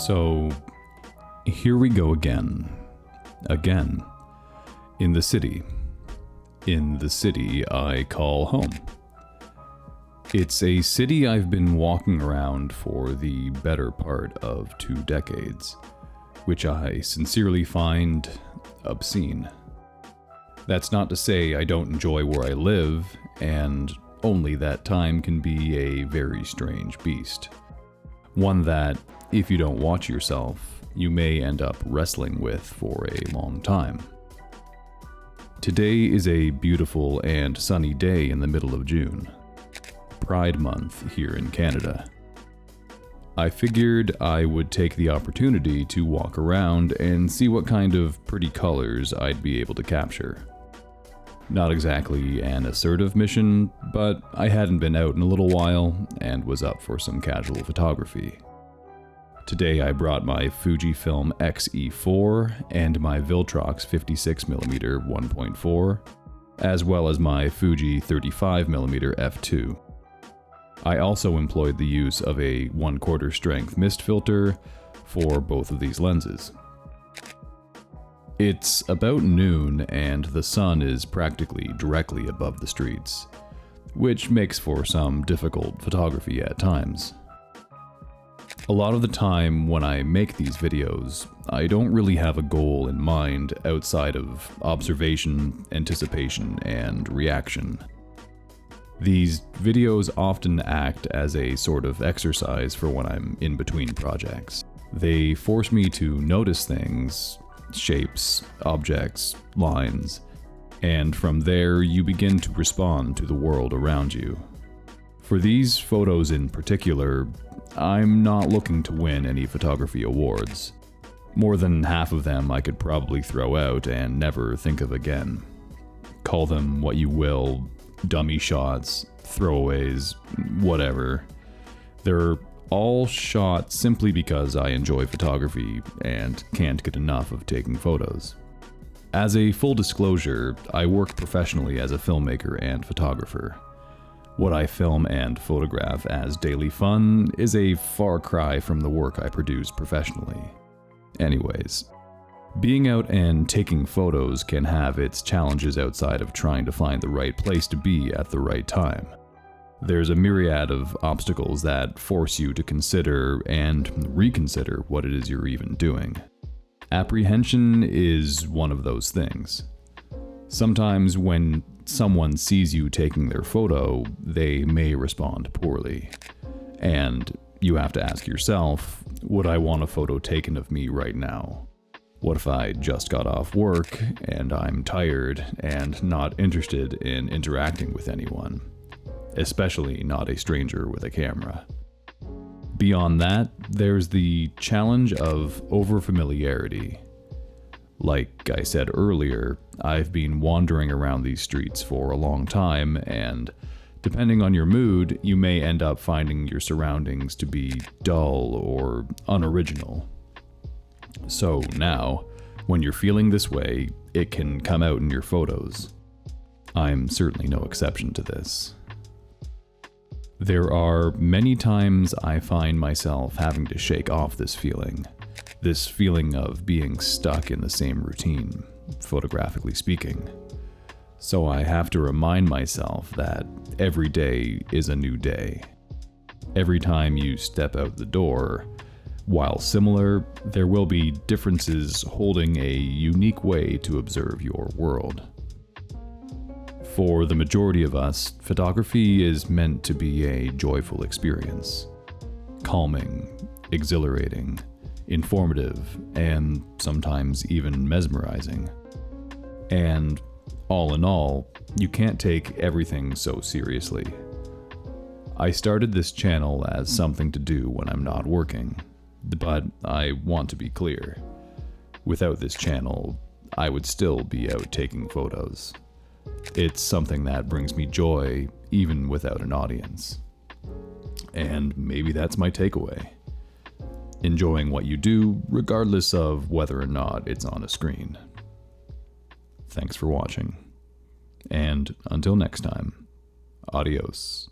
So, here we go again. Again. In the city. In the city I call home. It's a city I've been walking around for the better part of 2 decades, which I sincerely find obscene. That's not to say I don't enjoy where I live, and only that time can be a very strange beast. One that, if you don't watch yourself, you may end up wrestling with for a long time. Today is a beautiful and sunny day in the middle of June. Pride Month here in Canada. I figured I would take the opportunity to walk around and see what kind of pretty colors I'd be able to capture. Not exactly an assertive mission, but I hadn't been out in a little while and was up for some casual photography. Today I brought my Fujifilm XE4 and my Viltrox 56mm 1.4, as well as my Fuji 35mm f2. I also employed the use of a 1/4 strength mist filter for both of these lenses. It's about noon and the sun is practically directly above the streets, which makes for some difficult photography at times. A lot of the time when I make these videos, I don't really have a goal in mind outside of observation, anticipation, and reaction. These videos often act as a sort of exercise for when I'm in between projects. They force me to notice things, shapes, objects, lines, and from there you begin to respond to the world around you. For these photos in particular, I'm not looking to win any photography awards. More than half of them I could probably throw out and never think of again. Call them what you will, dummy shots, throwaways, whatever. They're all shot simply because I enjoy photography and can't get enough of taking photos. As a full disclosure, I work professionally as a filmmaker and photographer. What I film and photograph as daily fun is a far cry from the work I produce professionally. Anyways, being out and taking photos can have its challenges outside of trying to find the right place to be at the right time. There's a myriad of obstacles that force you to consider and reconsider what it is you're even doing. Apprehension is one of those things. Sometimes when someone sees you taking their photo, they may respond poorly. And you have to ask yourself, would I want a photo taken of me right now? What if I just got off work and I'm tired and not interested in interacting with anyone? Especially not a stranger with a camera. Beyond that, there's the challenge of overfamiliarity. Like I said earlier, I've been wandering around these streets for a long time, and depending on your mood, you may end up finding your surroundings to be dull or unoriginal. So now, when you're feeling this way, it can come out in your photos. I'm certainly no exception to this. There are many times I find myself having to shake off this feeling of being stuck in the same routine, photographically speaking. So I have to remind myself that every day is a new day. Every time you step out the door, while similar, there will be differences holding a unique way to observe your world. For the majority of us, photography is meant to be a joyful experience. Calming, exhilarating, informative, and sometimes even mesmerizing. And all in all, you can't take everything so seriously. I started this channel as something to do when I'm not working, but I want to be clear. Without this channel, I would still be out taking photos. It's something that brings me joy even without an audience. And maybe that's my takeaway. Enjoying what you do, regardless of whether or not it's on a screen. Thanks for watching. And until next time, adios.